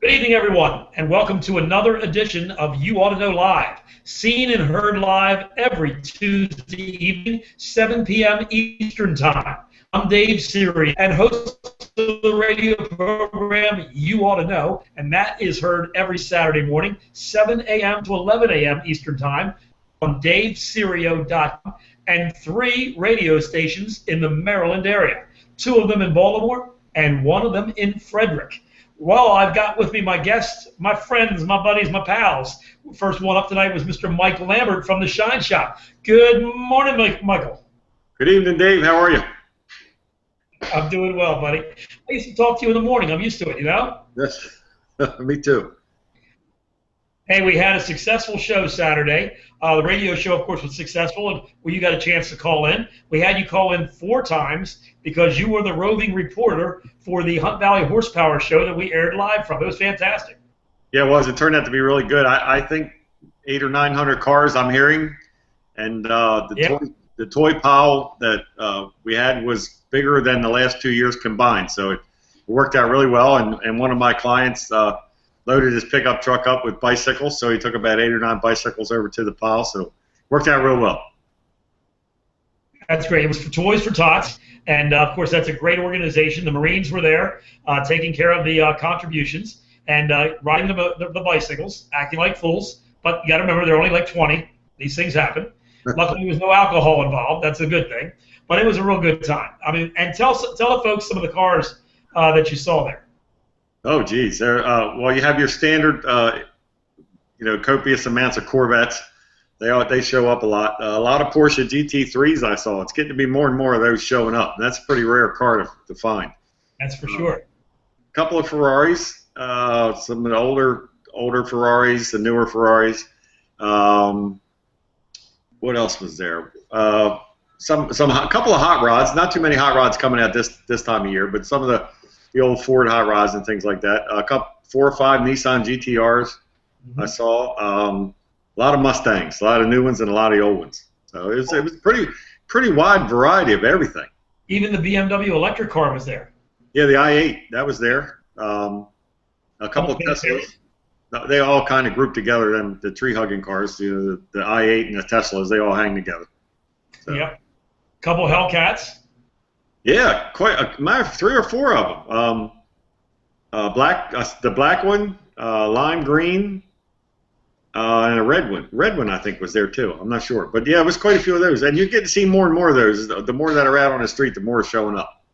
Good evening, everyone, and welcome to another edition of You Ought to Know Live, seen and heard live every Tuesday evening, 7 p.m. Eastern Time. I'm Dave Siri, and host of the radio program You Ought to Know, and that is heard every Saturday morning, 7 a.m. to 11 a.m. Eastern Time on DaveSirio.com and 3 radio stations in the Maryland area, 2 of them in Baltimore and 1 of them in Frederick. Well, I've got with me my guests, my friends, my buddies, my pals. First one up tonight was Mr. Mike Lambert from the Shine Shop. Good morning, Michael. Good evening, Dave. How are you? I'm doing well, buddy. I used to talk to you in the morning. I'm used to it, you know? Yes, me too. Hey, we had a successful show Saturday. The radio show, of course, was successful, and you got a chance to call in. We had you call in 4 times because you were the roving reporter for the Hunt Valley Horsepower show that we aired live from. It was fantastic. Yeah, it was. It turned out to be really good. I think 800 or 900 cars I'm hearing, and the toy pile that we had was bigger than the last 2 years combined. So it worked out really well, and one of my clients loaded his pickup truck up with bicycles, so he took about 8 or 9 bicycles over to the pile, so it worked out real well. That's great. It was for Toys for Tots, and of course that's a great organization. The Marines were there taking care of the contributions and riding the bicycles, acting like fools, but you got to remember they're only like 20. These things happen. Luckily there was no alcohol involved. That's a good thing, but it was a real good time. I mean, and tell the folks some of the cars that you saw there. Oh, geez. Well, you have your standard, copious amounts of Corvettes. They show up a lot. A lot of Porsche GT3s I saw. It's getting to be more and more of those showing up. That's a pretty rare car to find. That's for sure. A couple of Ferraris, some of the older Ferraris, the newer Ferraris. What else was there? A couple of hot rods. Not too many hot rods coming out this time of year, but some of the old Ford hot rods and things like that. 4 or 5 Nissan GTRs I saw. A lot of Mustangs, a lot of new ones, and a lot of the old ones. So it was pretty wide variety of everything. Even the BMW electric car was there. Yeah, the i8 that was there. A couple of Teslas. They all kind of grouped together. Then the tree hugging cars, the i8 and the Teslas, they all hang together. So. Yep. Couple Hellcats. Yeah, quite 3 or 4 of them. The black one, lime green, and a red one. Red one I think was there too. I'm not sure, but yeah, it was quite a few of those. And you get to see more and more of those. The more that are out on the street, the more are showing up.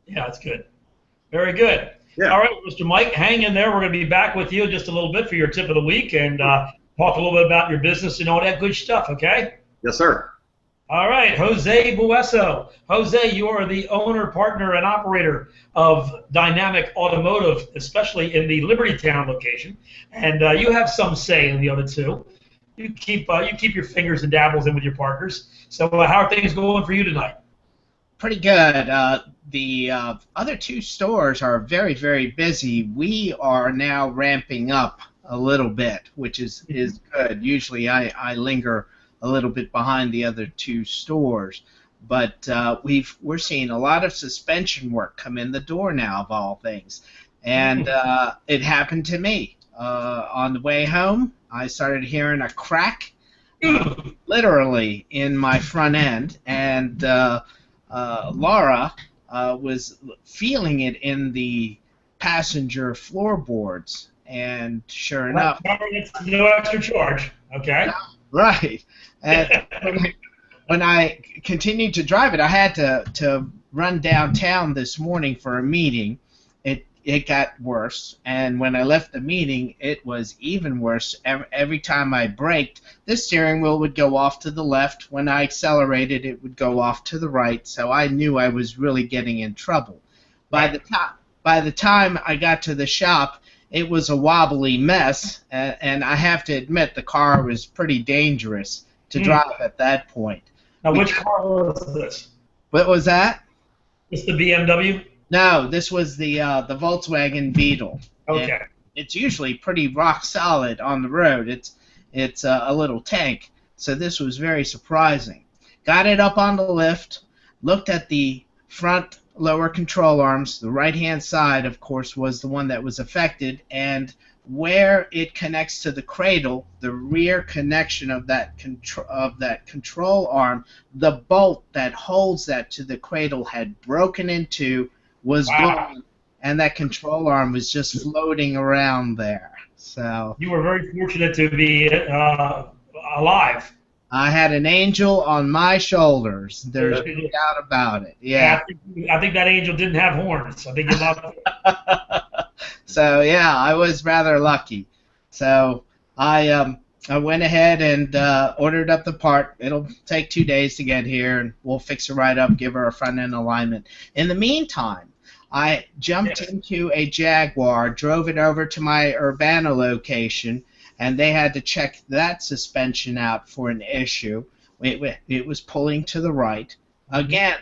Yeah, that's good. Very good. Yeah. All right, Mr. Mike, hang in there. We're going to be back with you just a little bit for your tip of the week and talk a little bit about your business and all that good stuff. Okay? Yes, sir. All right, Jose Bueso. Jose, you are the owner, partner, and operator of Dynamic Automotive, especially in the Libertytown location, and you have some say in the other 2. You keep your fingers and dabbles in with your partners. So how are things going for you tonight? Pretty good. The other 2 stores are very, very busy. We are now ramping up a little bit, which is good. Usually I linger a little bit behind the other 2 stores, but we're seeing a lot of suspension work come in the door now, of all things, and it happened to me on the way home. I started hearing a crack, literally in my front end, and Laura was feeling it in the passenger floorboards, and sure enough, it's no extra charge. Okay. Right. And when I continued to drive it, I had to run downtown this morning for a meeting. It got worse, and when I left the meeting, it was even worse. Every time I braked, the steering wheel would go off to the left. When I accelerated, it would go off to the right, so I knew I was really getting in trouble. By the time I got to the shop, it was a wobbly mess, and I have to admit the car was pretty dangerous to drive at that point. Now, which car was this? What was that? It's the BMW? No, this was the Volkswagen Beetle. Okay. And it's usually pretty rock solid on the road. It's a little tank, so this was very surprising. Got it up on the lift, looked at the front lower control arms. The right-hand side, of course, was the one that was affected, and where it connects to the cradle, the rear connection of that control arm, the bolt that holds that to the cradle had broken into, was gone, and that control arm was just floating around there. So you were very fortunate to be alive. I had an angel on my shoulders. There's no doubt about it. Yeah. I think that angel didn't have horns. I think you loved it. So yeah, I was rather lucky. So I went ahead and ordered up the part. It'll take 2 days to get here, and we'll fix it right up, give her a front end alignment. In the meantime, I jumped into a Jaguar, drove it over to my Urbana location, and they had to check that suspension out for an issue. It was pulling to the right. Again,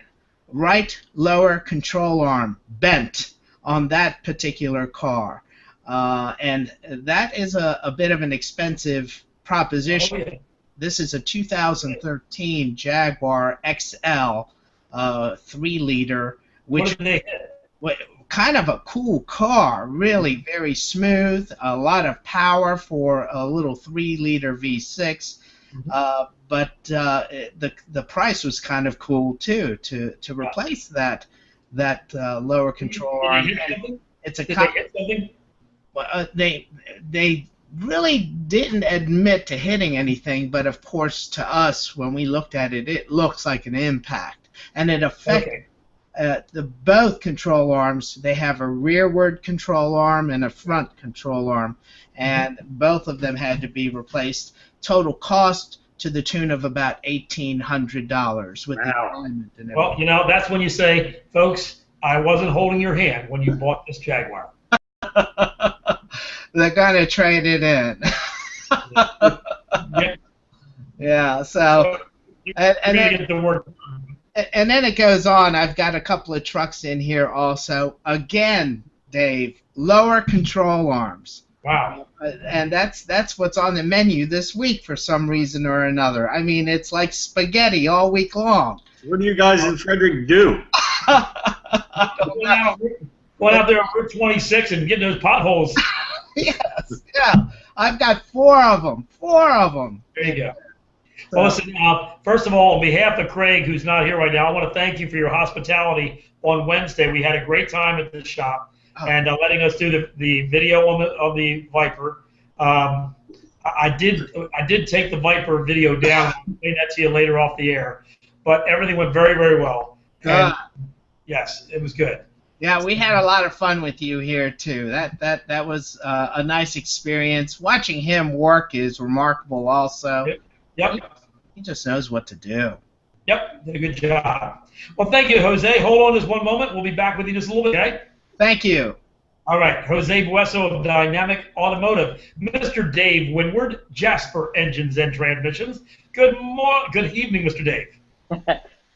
right lower control arm bent on that particular car. And that is a bit of an expensive proposition. Oh, yeah. This is a 2013 Jaguar XL 3-liter, which What did they hit? kind of a cool car, really very smooth, a lot of power for a little 3-liter V6, but the price was kind of cool too to replace that lower control arm. It's a they really didn't admit to hitting anything, but of course to us when we looked at it, it looks like an impact, and it affected. Both control arms, they have a rearward control arm and a front control arm, and both of them had to be replaced. Total cost to the tune of about $1,800 with the alignment and everything. Well, you know, that's when you say, folks, I wasn't holding your hand when you bought this Jaguar. They're going to trade it in. Yeah, so... And then, get the work. And then it goes on. I've got a couple of trucks in here also. Again, Dave, lower control arms. Wow. And that's what's on the menu this week for some reason or another. I mean, it's like spaghetti all week long. What do you guys in Frederick do? Going out there on Route 26 and getting those potholes. Yes, yeah. I've got 4 of them. 4 of them. There you go. Well, listen, first of all, on behalf of Craig, who's not here right now, I want to thank you for your hospitality on Wednesday. We had a great time at the shop, and letting us do the video on the Viper. I did take the Viper video down. I'll explain that to you later off the air. But everything went very, very well. And, yes, it was good. Yeah, we had a lot of fun with you here too. That was a nice experience. Watching him work is remarkable also. Yep. He just knows what to do. Yep, did a good job. Well, thank you, Jose. Hold on just one moment. We'll be back with you just a little bit, okay? Thank you. All right, Jose Bueso of Dynamic Automotive. Mr. Dave Winward, Jasper Engines and Transmissions. Good evening, Mr. Dave.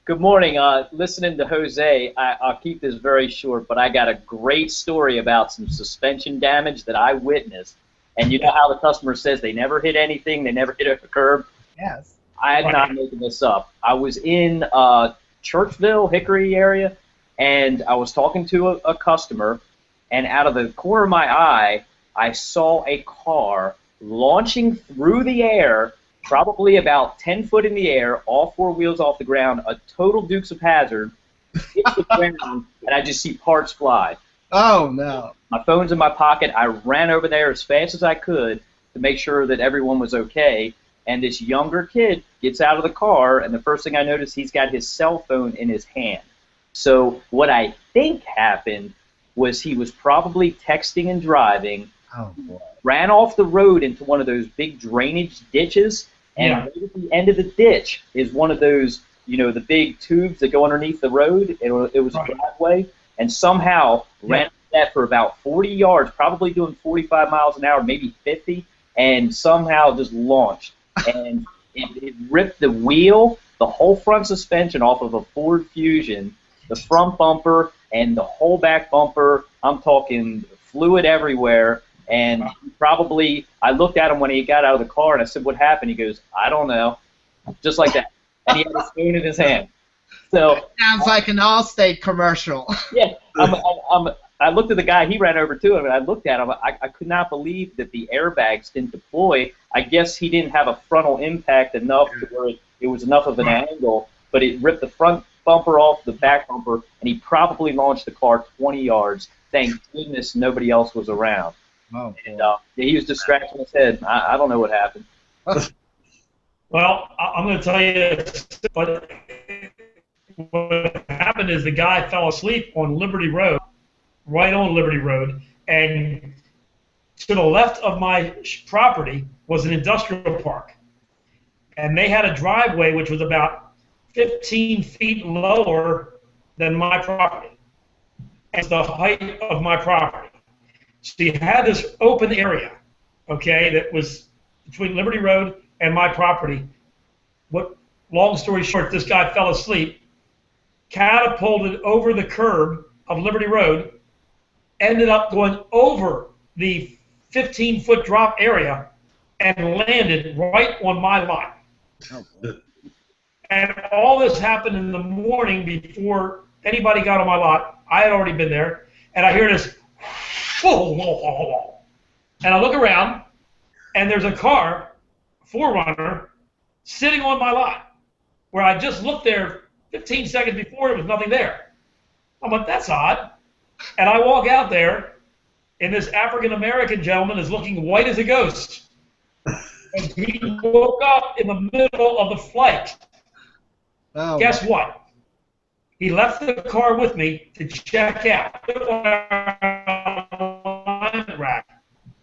Good morning. Listening to Jose, I'll keep this very short, but I got a great story about some suspension damage that I witnessed. And you know how the customer says they never hit anything, they never hit a curb? Yes. I'm not making this up. I was in Churchville, Hickory area, and I was talking to a customer, and out of the corner of my eye, I saw a car launching through the air, probably about 10 foot in the air, all 4 wheels off the ground, a total Dukes of Hazzard, hit the ground, and I just see parts fly. Oh, no. My phone's in my pocket. I ran over there as fast as I could to make sure that everyone was okay. And this younger kid gets out of the car, and the first thing I notice, he's got his cell phone in his hand. So what I think happened was he was probably texting and driving, ran off the road into one of those big drainage ditches, and right at the end of the ditch is one of those, you know, the big tubes that go underneath the road. It was a driveway, and somehow ran that for about 40 yards, probably doing 45 miles an hour, maybe 50, and somehow just launched. And it ripped the wheel, the whole front suspension off of a Ford Fusion, the front bumper, and the whole back bumper. I'm talking fluid everywhere. And probably, I looked at him when he got out of the car, and I said, "What happened?" He goes, "I don't know." Just like that. And he had his phone in his hand. So Sounds like an Allstate commercial. yeah, I looked at the guy. He ran over to him, and I looked at him. I could not believe that the airbags didn't deploy. I guess he didn't have a frontal impact enough to where it was enough of an angle, but it ripped the front bumper off the back bumper, and he probably launched the car 20 yards. Thank goodness nobody else was around. Oh, And yeah, he was just scratching his head. I don't know what happened. Well, I'm going to tell you, but what happened is the guy fell asleep on Liberty Road, right on Liberty Road, and to the left of my property was an industrial park. And they had a driveway which was about 15 feet lower than my property. It's the height of my property. So you had this open area, okay, that was between Liberty Road and my property. Long story short, this guy fell asleep, catapulted over the curb of Liberty Road, ended up going over the 15-foot drop area, and landed right on my lot. And all this happened in the morning before anybody got on my lot. I had already been there, and I hear this, and I look around, and there's a car, 4Runner, sitting on my lot, where I just looked there 15 seconds before, there was nothing there. I'm like, that's odd. And I walk out there, and this African-American gentleman is looking white as a ghost. And he woke up in the middle of the flight. Oh, Guess what? He left the car with me to check out.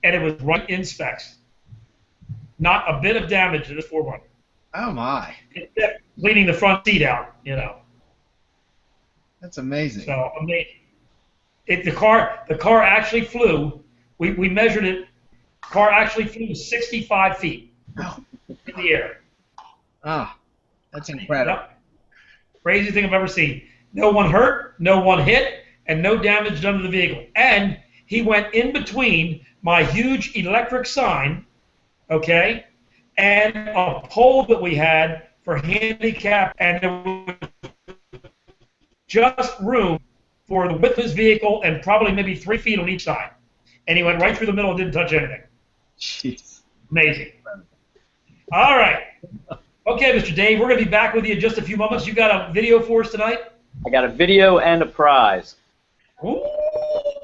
And it was right in specs. Not a bit of damage to this 4Runner. oh my. Except cleaning the front seat out, you know. That's amazing. So amazing. The car actually flew. We measured it. The car actually flew 65 feet in the air. Ah, that's incredible. Yep. Craziest thing I've ever seen. No one hurt, no one hit, and no damage done to the vehicle. And he went in between my huge electric sign, okay, and a pole that we had for handicap, and there was just room for the width of his vehicle and probably maybe 3 feet on each side. And he went right through the middle and didn't touch anything. Jeez. Amazing. All right. Okay, Mr. Dave, we're going to be back with you in just a few moments. You got a video for us tonight? I got a video and a prize. Oh,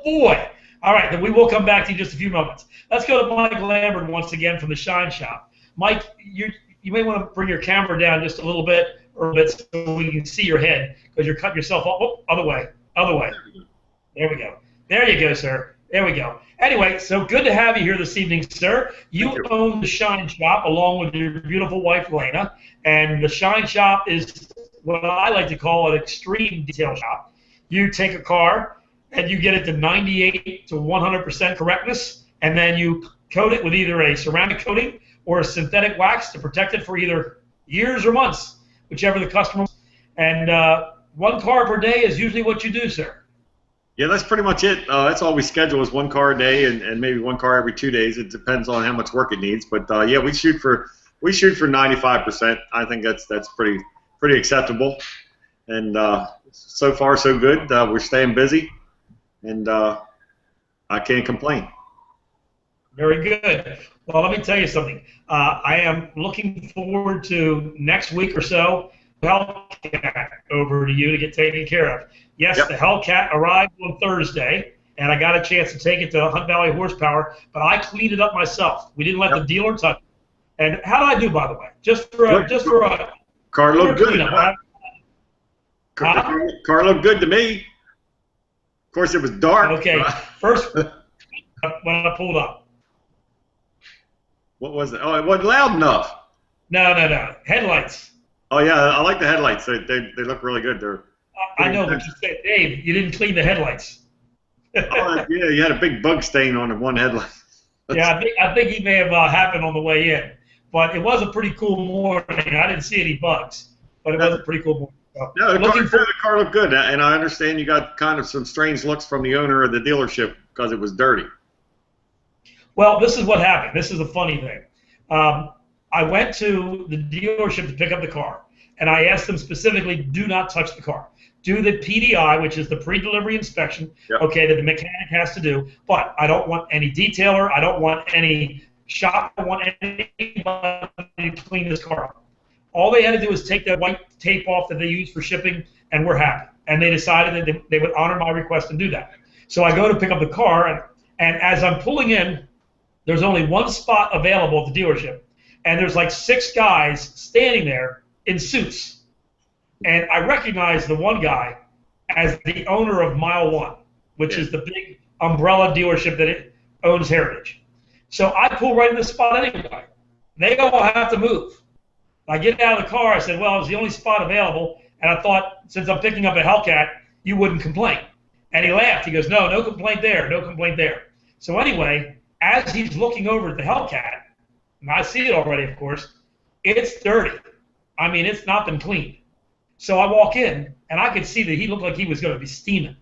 boy. All right, then we will come back to you in just a few moments. Let's go to Mike Lambert once again from the Shine Shop. Mike, you may want to bring your camera down just a little bit so we can see your head because you're cutting yourself off. Oh, other way. There we go. There you go, sir. There we go. Anyway, so good to have you here this evening, sir. You own the Shine Shop along with your beautiful wife, Lena, and the Shine Shop is what I like to call an extreme detail shop. You take a car and you get it to 98 to 100% correctness, and then you coat it with either a ceramic coating or a synthetic wax to protect it for either years or months, whichever the customer wants. And one car per day is usually what you do, sir. Yeah, that's pretty much it. That's all we schedule is one car a day and maybe one car every 2 days. It depends on how much work it needs. But yeah, we shoot for 95%. I think that's pretty acceptable. And so far so good. We're staying busy, and I can't complain. Very good. Well, let me tell you something. I am looking forward to next week or so. Hellcat over to you to get taken care of. Yes, Yep. The Hellcat arrived on Thursday, and I got a chance to take it to Hunt Valley Horsepower, but I cleaned it up looked We didn't let the dealer touch it. And how did I do, by the way? Just for a Car looked good. cleanup. Car looked good to me. Of course, it was dark. Okay, first when I pulled up. What was it? Oh, it wasn't loud enough. No. Headlights. Oh yeah, I like the headlights. They look really good. I know, but you said, Dave, you didn't clean the headlights. Oh, yeah, you had a big bug stain on the one headlight. Yeah, I think he may have happened on the way in. But it was a pretty cool morning. I didn't see any bugs, but it was a pretty cool morning. So, No, the car looked good, and I understand you got kind of some strange looks from the owner of the dealership because it was dirty. Well, this is what happened. This is a funny thing. I went to the dealership to pick up the car, and I asked them specifically, do not touch the car. Do the PDI, which is the pre-delivery inspection, okay, that the mechanic has to do, but I don't want any detailer, I don't want any shop, I don't want anybody to clean this car up. All they had to do was take that white tape off that they use for shipping, and we're happy. And they decided that they would honor my request and do that. So I go to pick up the car, and as I'm pulling in, there's only one spot available at the dealership, and there's like 6 guys standing there in suits. And I recognize the one guy as the owner of Mile One, which is the big umbrella dealership that owns Heritage. So I pull right in the spot anyway. They all have to move. I get out of the car. I said, well, it was the only spot available, and I thought, since I'm picking up a Hellcat, you wouldn't complain. And he laughed. He goes, no complaint there, no complaint there. So anyway, as he's looking over at the Hellcat, and I see it already, of course, it's dirty. I mean, it's not been cleaned. So I walk in, and I could see that he looked like he was going to be steaming.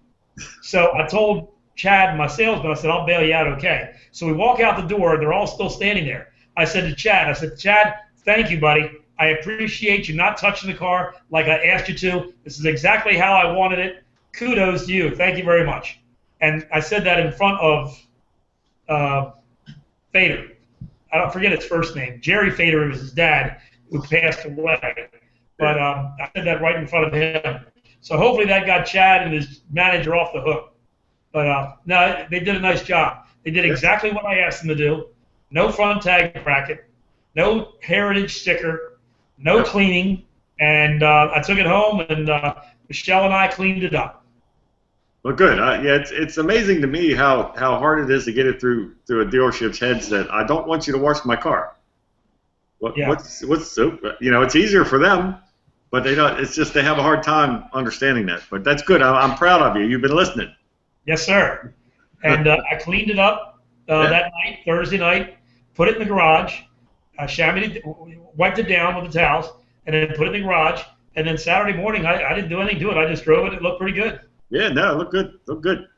So I told Chad, my salesman, I said, I'll bail you out, okay. So we walk out the door, and they're all still standing there. I said to Chad, thank you, buddy. I appreciate you not touching the car like I asked you to. This is exactly how I wanted it. Kudos to you. Thank you very much. And I said that in front of Fader. I don't forget his first name. Jerry Fader was his dad, who passed away. But I said that right in front of him. So hopefully that got Chad and his manager off the hook. But no, they did a nice job. They did exactly what I asked them to do. No front tag bracket, no Heritage sticker, no cleaning, and I took it home, and Michelle and I cleaned it up. Well, good. Yeah, it's amazing to me how hard it is to get it through a dealership's heads that I don't want you to wash my car. What's it's easier for them, but they don't. It's just they have a hard time understanding that. But that's good. I'm proud of you. You've been listening. Yes, sir. And I cleaned it up that night, Thursday night, put it in the garage, wiped it down with the towels, and then put it in the garage. And then Saturday morning, I didn't do anything to it. I just drove it. It looked pretty good. Yeah, no, it looked good. Looked good.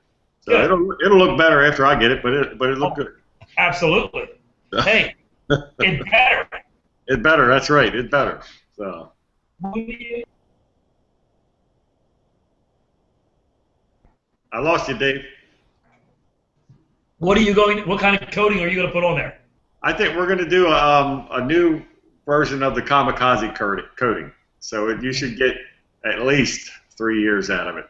So it'll look better after I get it, but it looked good. Absolutely. Hey, it's better. It's better. That's right. It's better. So. I lost you, Dave. What kind of coating are you going to put on there? I think we're going to do a new version of the kamikaze coating. So you should get at least 3 years out of it.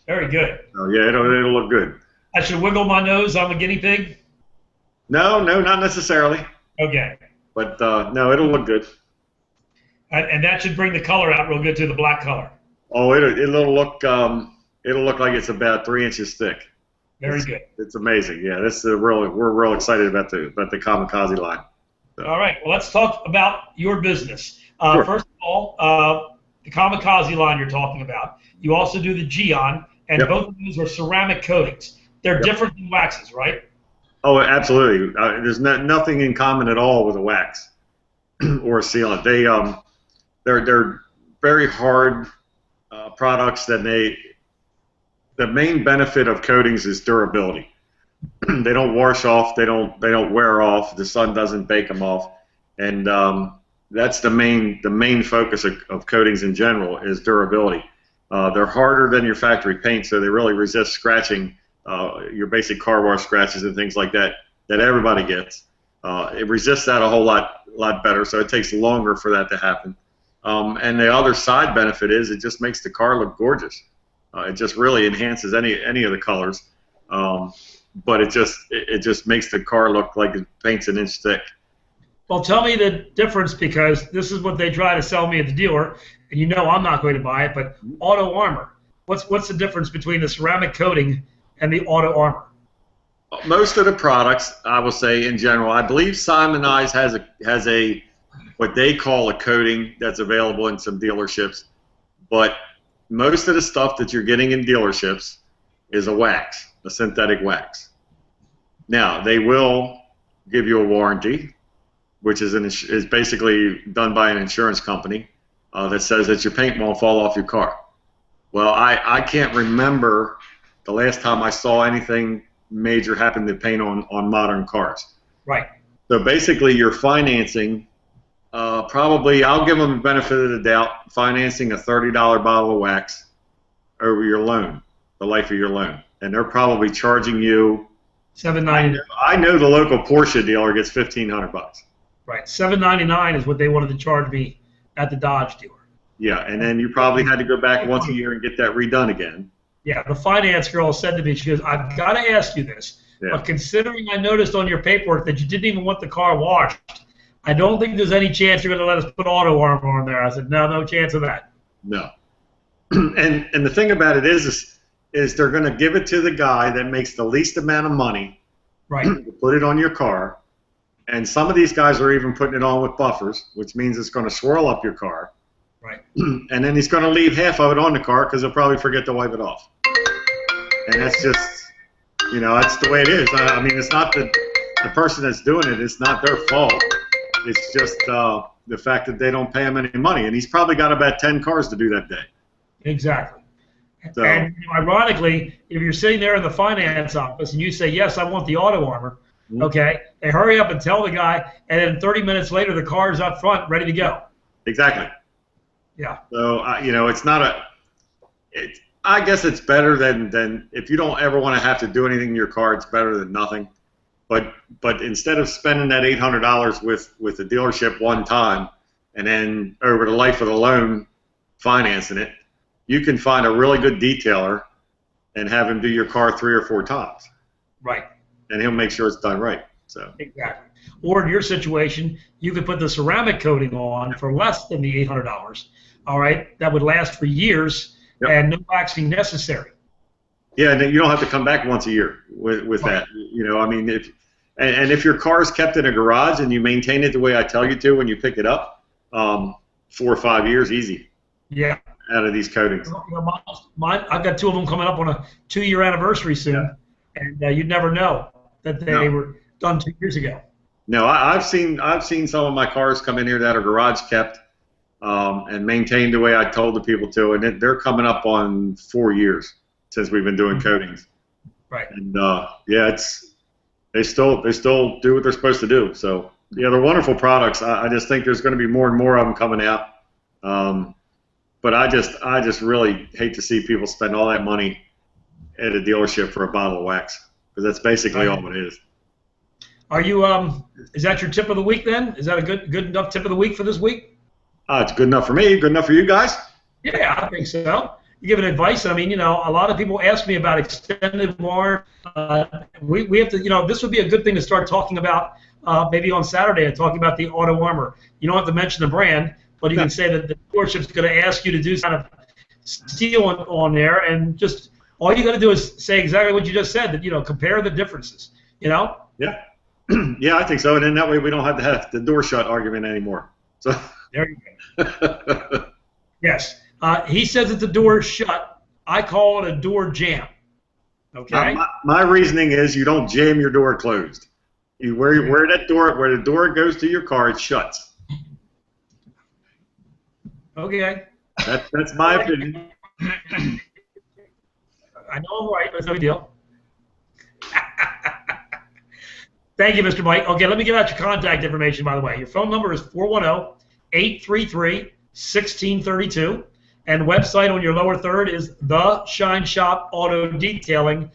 Very good. Oh yeah, it'll look good. I should wiggle my nose on the guinea pig? No, not necessarily. Okay. But no, it'll look good. And that should bring the color out real good too, the black color. Oh, it'll look like it's about 3 inches thick. Very good. It's amazing. Yeah, we're real excited about the kamikaze line. So. All right. Well, let's talk about your business. Sure. First of all, the kamikaze line you're talking about. You also do the Geon, and both of these are ceramic coatings. They're different than waxes, right? Oh, absolutely. There's nothing in common at all with a wax or a sealant. They're very hard products that the main benefit of coatings is durability. They don't wash off. They don't wear off. The sun doesn't bake them off, and that's the main focus of coatings in general is durability. They're harder than your factory paint, so they really resist scratching. Your basic car wash scratches and things like that everybody gets. It resists that a whole lot better, so it takes longer for that to happen. And the other side benefit is it just makes the car look gorgeous. It just really enhances any of the colors, but it just makes the car look like it paint's an inch thick. Well, tell me the difference, because this is what they try to sell me at the dealer, and you know I'm not going to buy it. But Auto Armor, what's the difference between the ceramic coating and the Auto Armor? Most of the products, I will say in general, I believe Simon Eyes has a what they call a coating that's available in some dealerships, but most of the stuff that you're getting in dealerships is a wax, a synthetic wax. Now, they will give you a warranty, which is basically done by an insurance company that says that your paint won't fall off your car. Well, I can't remember the last time I saw anything major happen to paint on modern cars. Right. So basically, you're financing Probably, I'll give them the benefit of the doubt, financing a $30 bottle of wax over your loan, the life of your loan. And they're probably charging you $7.99. I know the local Porsche dealer gets $1,500. Right, $7.99 is what they wanted to charge me at the Dodge dealer. Yeah, and then you probably had to go back once a year and get that redone again. Yeah, the finance girl said to me, she goes, I've got to ask you this, but considering I noticed on your paperwork that you didn't even want the car washed, I don't think there's any chance you're going to let us put auto armor on there. I said, no chance of that. No. And the thing about it is they're going to give it to the guy that makes the least amount of money to put it on your car. And some of these guys are even putting it on with buffers, which means it's going to swirl up your car. Right. And then he's going to leave half of it on the car because he'll probably forget to wipe it off. And that's just, that's the way it is. I mean, it's not the person that's doing it. It's not their fault. It's just the fact that they don't pay him any money. And he's probably got about 10 cars to do that day. Exactly. So, and ironically, if you're sitting there in the finance office and you say, yes, I want the auto armor, okay, they hurry up and tell the guy, and then 30 minutes later the car is up front ready to go. Exactly. Yeah. So, it's not I guess it's better than if you don't ever want to have to do anything in your car, it's better than nothing. But instead of spending that $800 with the dealership one time and then over the life of the loan financing it, you can find a really good detailer and have him do your car 3 or 4 times. Right. And he'll make sure it's done right. So. Exactly. Or in your situation, you could put the ceramic coating on for less than the $800. All right, that would last for years and no waxing necessary. Yeah, and you don't have to come back once a year with that. I mean, if your car is kept in a garage and you maintain it the way I tell you to when you pick it up, 4 or 5 years easy. Yeah. Out of these coatings. I've got 2 of them coming up on a 2-year anniversary soon, and you'd never know that they were done 2 years ago. No, I've seen some of my cars come in here that are garage kept and maintained the way I told the people to, and they're coming up on 4 years since we've been doing coatings. Right. And they still do what they're supposed to do. So they're wonderful products. I just think there's going to be more and more of them coming out. But I just really hate to see people spend all that money at a dealership for a bottle of wax, because that's basically all it is. Are you is that your tip of the week then? Is that a good enough tip of the week for this week? It's good enough for me. Good enough for you guys? Yeah, I think so. You're giving advice. I mean, a lot of people ask me about extended warranty. We have to, this would be a good thing to start talking about maybe on Saturday, and talking about the auto armor. You don't have to mention the brand, but you can say that the dealership's going to ask you to do kind of seal on there, and just all you got to do is say exactly what you just said. That compare the differences. Yeah. Yeah, I think so. And then that way we don't have to have the door shut argument anymore. So there you go. Yes. He says it's a door shut. I call it a door jam. Okay. My reasoning is you don't jam your door closed. Where the door goes to your car, it shuts. Okay. That's my opinion. I know I'm right, but it's no big deal. Thank you, Mr. Mike. Okay, let me give out your contact information, by the way. Your phone number is 410-833-1632. And website on your lower third is the Shine Shop Auto Detailing.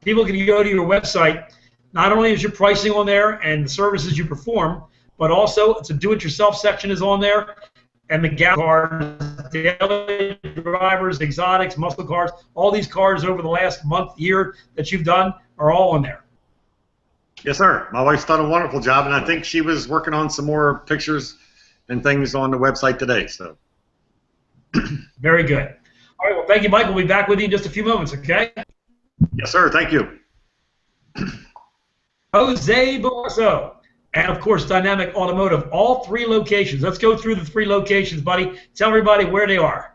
People can go to your website. Not only is your pricing on there and the services you perform, but also it's a do-it-yourself section is on there, and the gas cars, daily drivers, exotics, muscle cars, all these cars over the last month, year that you've done are all on there. Yes, sir. My wife's done a wonderful job, and I think she was working on some more pictures and things on the website today. So. Very good. All right, well, thank you, Mike. We'll be back with you in just a few moments, okay? Yes, sir. Thank you. Jose Bosso. And, of course, Dynamic Automotive, all 3 locations. Let's go through the 3 locations, buddy. Tell everybody where they are.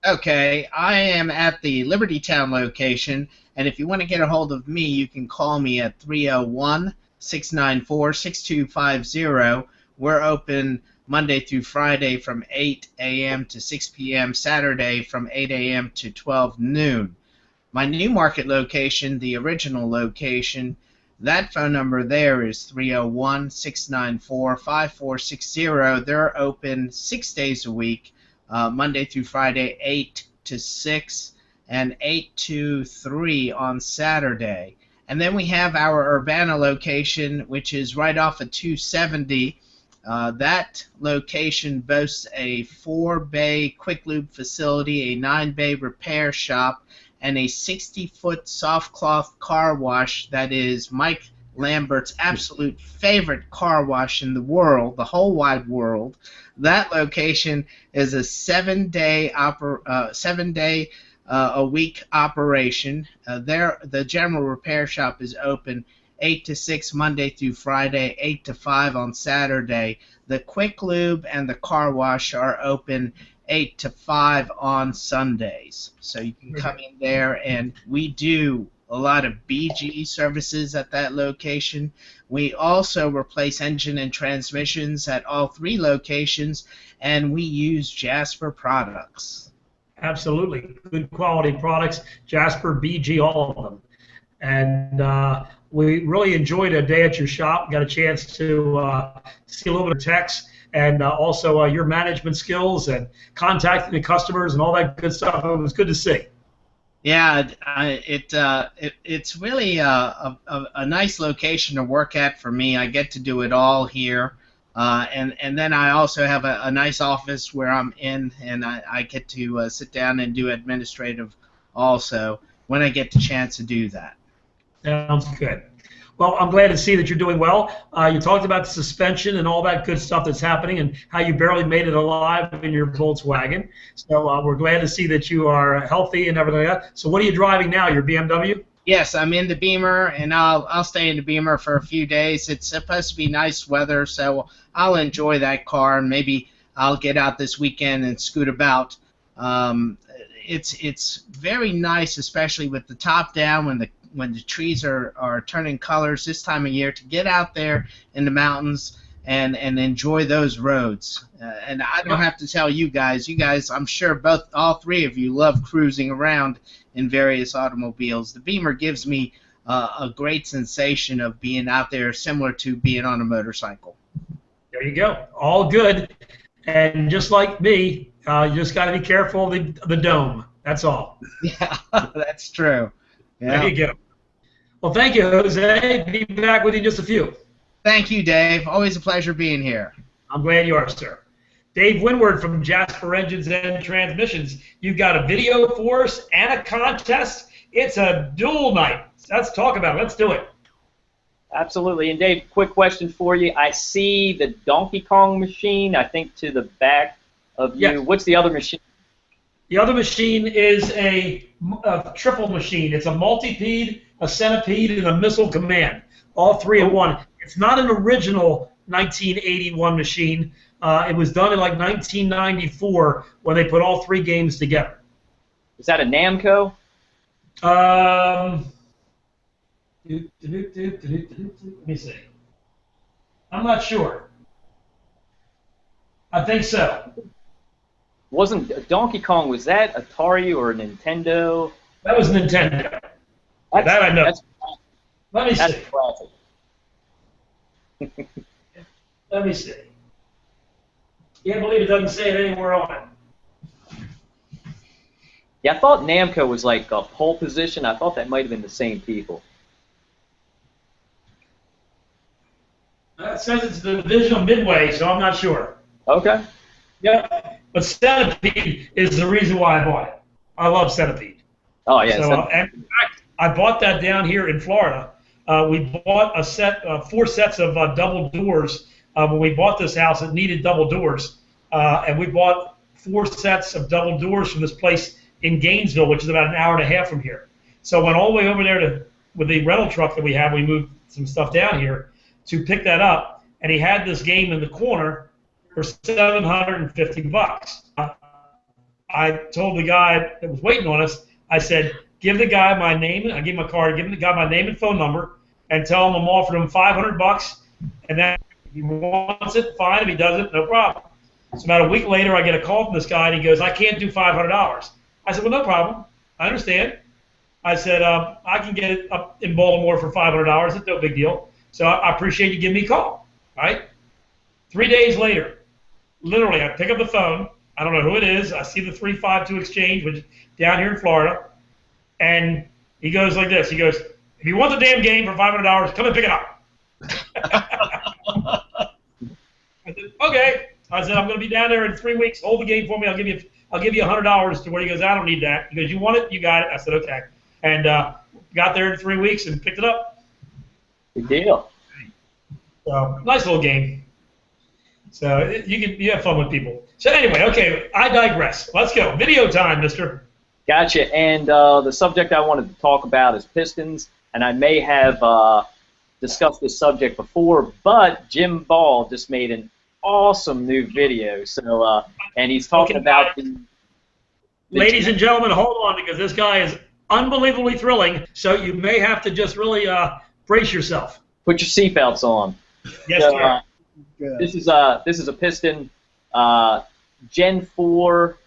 Okay, I am at the Liberty Town location, and if you want to get a hold of me, you can call me at 301-694-6250. We're open Monday through Friday from 8 a.m. to 6 p.m., Saturday from 8 a.m. to 12 noon. My New Market location, the original location, That phone number there is 301-694-5460. They're open 6 days a week, Monday through Friday, 8 to 6, and 8 to 3 on Saturday. And then we have our Urbana location, which is right off of 270. That location boasts a 4-bay quick lube facility, a 9-bay repair shop, and a 60-foot soft cloth car wash that is Mike Lambert's absolute favorite car wash in the world, the whole wide world. That location is a 7-day a week operation. The general repair shop is open 8 to 6 Monday through Friday, 8 to 5 on Saturday. The quick lube and the car wash are open 8 to 5 on Sundays. So you can come in there, and we do a lot of BG services at that location. We also replace engine and transmissions at all 3 locations, and we use Jasper products. Absolutely. Good quality products, Jasper, BG, all of them. And we really enjoyed a day at your shop. Got a chance to see a little bit of techs, and also your management skills and contacting the customers and all that good stuff. It was good to see. Yeah, it's really a nice location to work at for me. I get to do it all here, and then I also have a nice office where I'm in, and I get to sit down and do administrative also when I get the chance to do that. Sounds good. Well, I'm glad to see that you're doing well. You talked about the suspension and all that good stuff that's happening and how you barely made it alive in your Volkswagen. So we're glad to see that you are healthy and everything like that. So what are you driving now, your BMW? Yes, I'm in the Beamer, and I'll stay in the Beamer for a few days. It's supposed to be nice weather, so I'll enjoy that car, and maybe I'll get out this weekend and scoot about. It's very nice, especially with the top down when the trees are turning colors this time of year, to get out there in the mountains and enjoy those roads. And I don't have to tell you guys, I'm sure all 3 of you love cruising around in various automobiles. The Beamer gives me a great sensation of being out there, similar to being on a motorcycle. There you go. All good. And just like me, you just got to be careful of the dome. That's all. Yeah, that's true. Yeah. There you go. Well, thank you, Jose. Be back with you in just a few. Thank you, Dave. Always a pleasure being here. I'm glad you are, sir. Dave Winward from Jasper Engines and Transmissions. You've got a video for us and a contest. It's a dual night. Let's talk about it. Let's do it. Absolutely. And Dave, quick question for you. I see the Donkey Kong machine, I think, to the back of you. Yes. What's the other machine? The other machine is a triple machine. It's a multipede, a centipede, and a missile command, all 3 in one. It's not an original 1981 machine. It was done in like 1994 when they put all 3 games together. Is that a Namco? Let me see. I'm not sure. I think so. Wasn't Donkey Kong, was that Atari or Nintendo? That was Nintendo. That I know. Let me see. Let me see. Can't believe it doesn't say it anywhere on it. Yeah, I thought Namco was like a pole position. I thought that might have been the same people. It says it's the division of Midway, so I'm not sure. Okay. Yeah, but Centipede is the reason why I bought it. I love Centipede. Oh, yeah. So, and in fact, I bought that down here in Florida. We bought a set, 4 sets of double doors. When we bought this house, it needed double doors. And we bought 4 sets of double doors from this place in Gainesville, which is about an hour and a half from here. So I went all the way over there with the rental truck that we have. We moved some stuff down here to pick that up. And he had this game in the corner for $750. I told the guy that was waiting on us, I said, give the guy my name, I gave him a card, give the guy my name and phone number, and tell him I'm offering him $500, and then if he wants it, fine. If he doesn't, no problem. So about a week later, I get a call from this guy, and he goes, I can't do $500. I said, well, no problem. I understand. I said, I can get it up in Baltimore for $500. It's no big deal. So I appreciate you giving me a call. All right? 3 days later, literally, I pick up the phone. I don't know who it is. I see the 352 exchange, which is down here in Florida. And he goes like this. He goes, if you want the damn game for $500, come and pick it up. I said, okay. I said, I'm going to be down there in 3 weeks. Hold the game for me. I'll give you $100 to where he goes, I don't need that. He goes, you want it? You got it. I said, okay. And got there in 3 weeks and picked it up. Good deal. So, nice little game. So you have fun with people. So anyway, okay, I digress. Let's go. Video time, mister. Gotcha. And the subject I wanted to talk about is pistons, and I may have discussed this subject before, but Jim Ball just made an awesome new video. So, and he's talking about the ladies and gentlemen, hold on, because this guy is unbelievably thrilling. So you may have to just really brace yourself. Put your seatbelts on. Yes, so, sir. This is a piston, Gen 4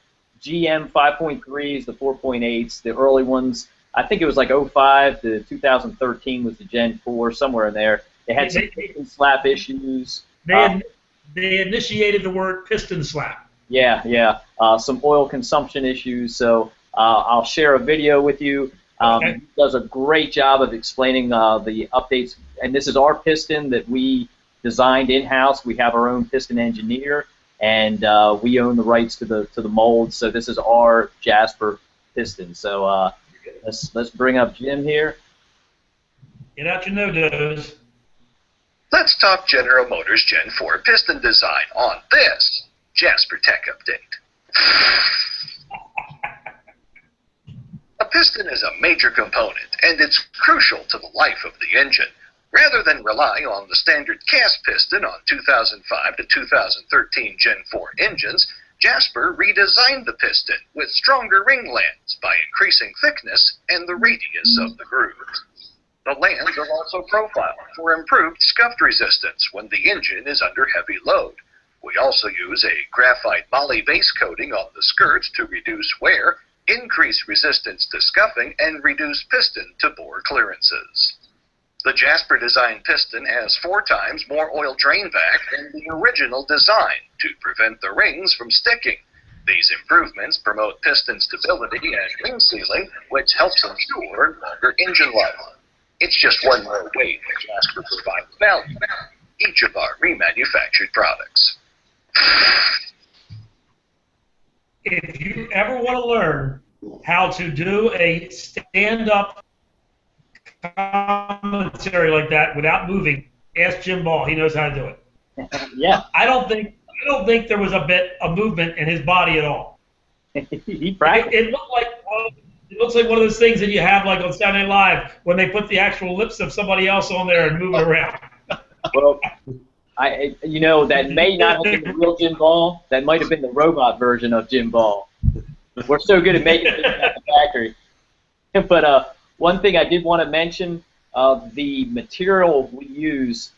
GM 5.3s, the 4.8s, the early ones. I think it was like 05 to 2013 was the Gen 4, somewhere in there. They had some piston slap issues. They initiated the word piston slap. Yeah. Some oil consumption issues. So I'll share a video with you. Okay. He does a great job of explaining the updates. And this is our piston that we designed in-house. We have our own piston engineer, and we own the rights to the mold. So this is our Jasper piston. So let's bring up Jim here. Get out your no-dos. Let's talk General Motors Gen 4 piston design on this Jasper Tech Update. A piston is a major component, and it's crucial to the life of the engine. Rather than relying on the standard cast piston on 2005 to 2013 Gen 4 engines, Jasper redesigned the piston with stronger ring lands by increasing thickness and the radius of the grooves. The lands are also profiled for improved scuff resistance when the engine is under heavy load. We also use a graphite moly base coating on the skirts to reduce wear, increase resistance to scuffing, and reduce piston to bore clearances. The Jasper design piston has 4 times more oil drain back than the original design to prevent the rings from sticking. These improvements promote piston stability and ring sealing, which helps ensure longer engine life. It's just one more way that Jasper provides value in each of our remanufactured products. If you ever want to learn how to do a stand-up commentary like that without moving, ask Jim Ball. He knows how to do it. Yeah. I don't think there was a bit of movement in his body at all. He practiced. It looks like one of those things that you have like on Saturday Night Live when they put the actual lips of somebody else on there and move it around. Well, that may not have been the real Jim Ball. That might have been the robot version of Jim Ball. We're so good at making things at the factory. But one thing I did want to mention, the material we use,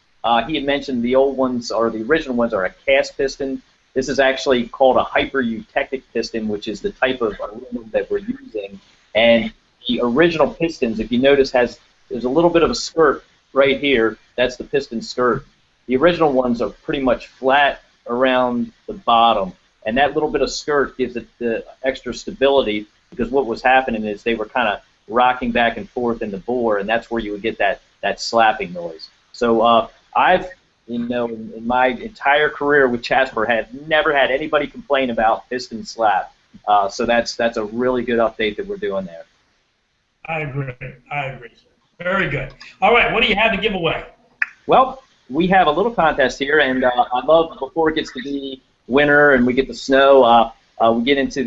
he had mentioned the old ones, or the original ones, are a cast piston. This is actually called a hyper-eutectic piston, which is the type of aluminum that we're using. And the original pistons, if you notice, there's a little bit of a skirt right here. That's the piston skirt. The original ones are pretty much flat around the bottom, and that little bit of skirt gives it the extra stability, because what was happening is they were kind of rocking back and forth in the bore, and that's where you would get that slapping noise. So I've, in my entire career with Jasper, have never had anybody complain about piston slap. So that's a really good update that we're doing there. I agree. Very good. All right, what do you have to give away? Well, we have a little contest here, and I love, before it gets to be winter and we get the snow, we get into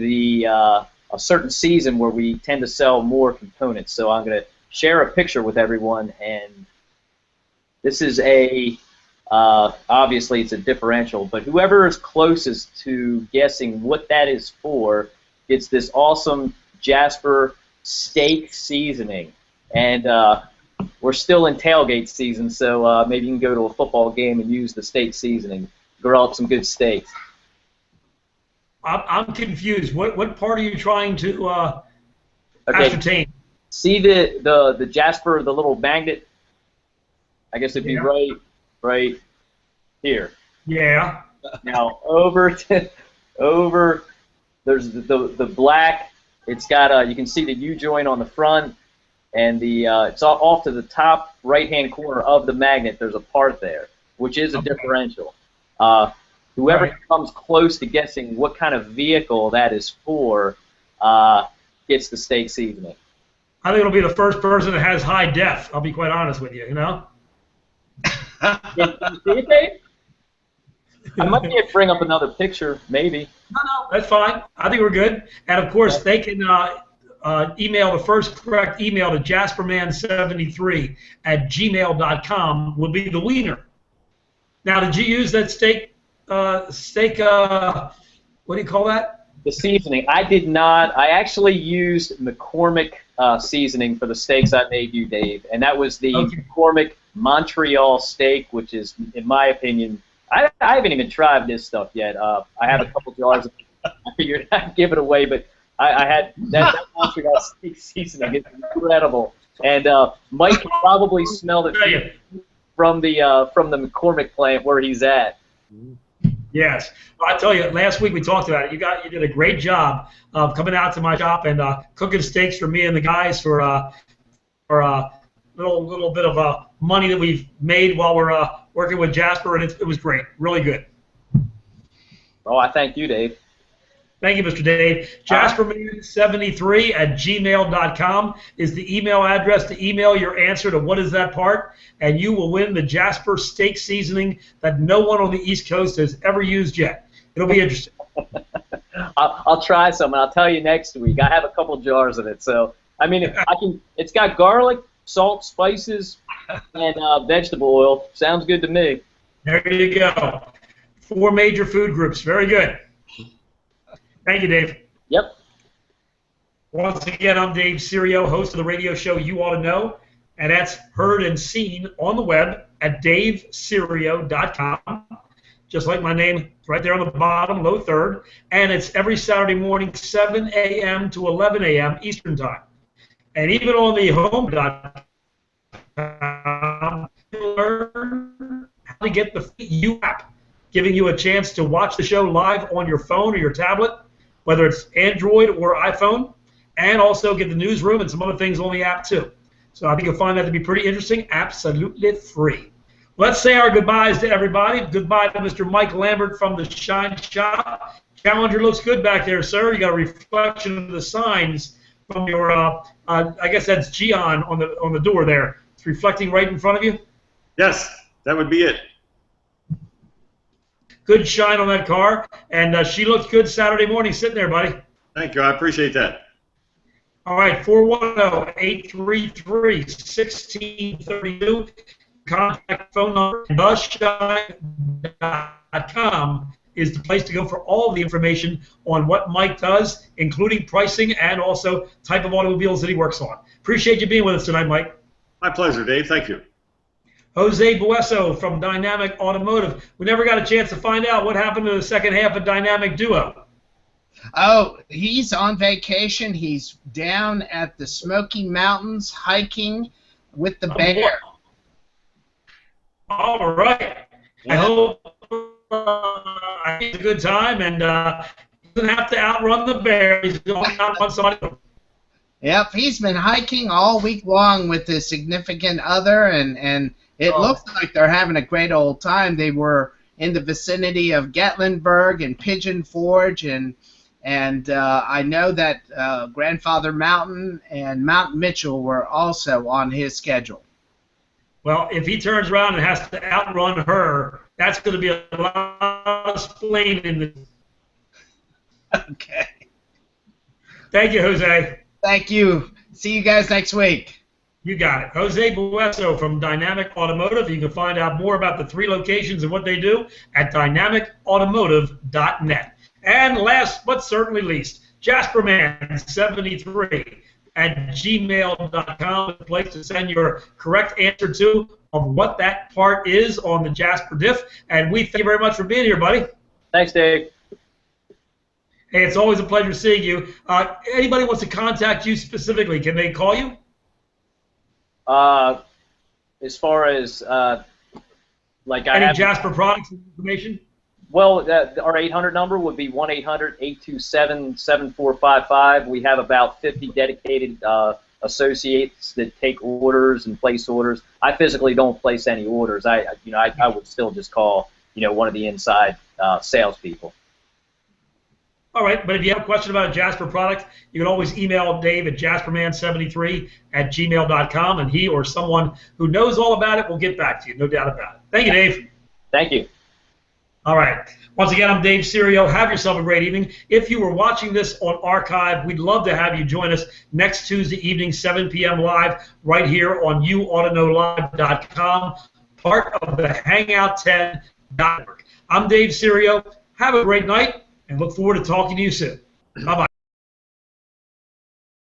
a certain season where we tend to sell more components. So I'm going to share a picture with everyone, and this is obviously it's a differential, but whoever is closest to guessing what that is for gets this awesome Jasper steak seasoning. And we're still in tailgate season, so maybe you can go to a football game and use the steak seasoning, grill up some good steaks. I'm confused. What part are you trying to ascertain? See the Jasper, the little magnet? I guess it'd be right here. Yeah. Now over there's the black. It's got you can see the U joint on the front, and the it's off to the top right-hand corner of the magnet. There's a part there, which is a differential. Whoever comes close to guessing what kind of vehicle that is for gets the steak seasoning. I think it'll be the first person that has high def. I'll be quite honest with you. You know. Can you see it, Dave? I might need to bring up another picture, maybe. No, that's fine. I think we're good. And, of course, they can email the first correct email to jasperman73@gmail.com will be the winner. Now, did you use that steak, what do you call that? The seasoning. I did not. I actually used McCormick seasoning for the steaks I made you, Dave. And that was the McCormick Montreal steak, which is, in my opinion, I haven't even tried this stuff yet. I have a couple jars of it. I figured I'd give it away, but I had that Montreal steak seasoning. It's incredible. And Mike can probably smell it from the McCormick plant where he's at. Yes. Well, I tell you, last week we talked about it. You did a great job of coming out to my shop and cooking steaks for me and the guys for a little bit of money that we've made while we're working with Jasper, and it was great. Really good. Oh, I thank you, Dave. Thank you, Mr. Dave. Jasperman73@gmail.com is the email address to email your answer to what is that part, and you will win the Jasper steak seasoning that no one on the East Coast has ever used yet. It'll be interesting. I'll try some, and I'll tell you next week. I have a couple jars of it, so I mean, it's got garlic, salt, spices, and vegetable oil. Sounds good to me. There you go. 4 major food groups. Very good. Thank you, Dave. Yep. Once again, I'm Dave Serio, host of the radio show You Ought to Know, and that's heard and seen on the web at daveserio.com. Just like my name, right there on the bottom, low third, and it's every Saturday morning, 7 a.m. to 11 a.m. Eastern Time. And even on the home.com, learn how to get the You app, giving you a chance to watch the show live on your phone or your tablet, whether it's Android or iPhone, and also get the newsroom and some other things on the app too. So I think you'll find that to be pretty interesting, absolutely free. Let's say our goodbyes to everybody. Goodbye to Mr. Mike Lambert from the Shine Shop. Challenger looks good back there, sir. You got a reflection of the signs from your, I guess that's Gian on the door there. It's reflecting right in front of you. Yes, that would be it. Good shine on that car, and she looks good Saturday morning sitting there, buddy. Thank you. I appreciate that. All right, 410-833-1632. Contact phone number, theshine.com is the place to go for all the information on what Mike does, including pricing and also type of automobiles that he works on. Appreciate you being with us tonight, Mike. My pleasure, Dave. Thank you. Jose Bueso from Dynamic Automotive. We never got a chance to find out what happened to the second half of Dynamic Duo. Oh, he's on vacation. He's down at the Smoky Mountains hiking with the bear. All right. I hope it's a good time, and he doesn't have to outrun the bear. He's going to outrun somebody else. Yep, he's been hiking all week long with his significant other, and it looks like they're having a great old time. They were in the vicinity of Gatlinburg and Pigeon Forge, and I know that Grandfather Mountain and Mount Mitchell were also on his schedule. Well, if he turns around and has to outrun her, that's going to be a lot of splaining. Okay. Thank you, Jose. Thank you. See you guys next week. You got it. Jose Bueso from Dynamic Automotive. You can find out more about the 3 locations and what they do at dynamicautomotive.net. And last but certainly least, jasperman73@gmail.com, the place to send your correct answer to of what that part is on the Jasper diff. And we thank you very much for being here, buddy. Thanks, Dave. Hey, it's always a pleasure seeing you. Anybody wants to contact you specifically, can they call you? As far as like I Any have, Jasper products information? well, our 800 number would be 1-800-827-7455. We have about 50 dedicated associates that take orders and place orders. I physically don't place any orders. I would still just call one of the inside salespeople. All right, but if you have a question about a Jasper product, you can always email Dave at jasperman73@gmail.com, and he or someone who knows all about it will get back to you, no doubt about it. Thank you, Dave. Thank you. All right. Once again, I'm Dave Serio. Have yourself a great evening. If you were watching this on archive, we'd love to have you join us next Tuesday evening, 7 p.m. live, right here on YouAutoKnowLive.com, part of the Hangout 10 network. I'm Dave Serio. Have a great night, and look forward to talking to you soon. Bye-bye.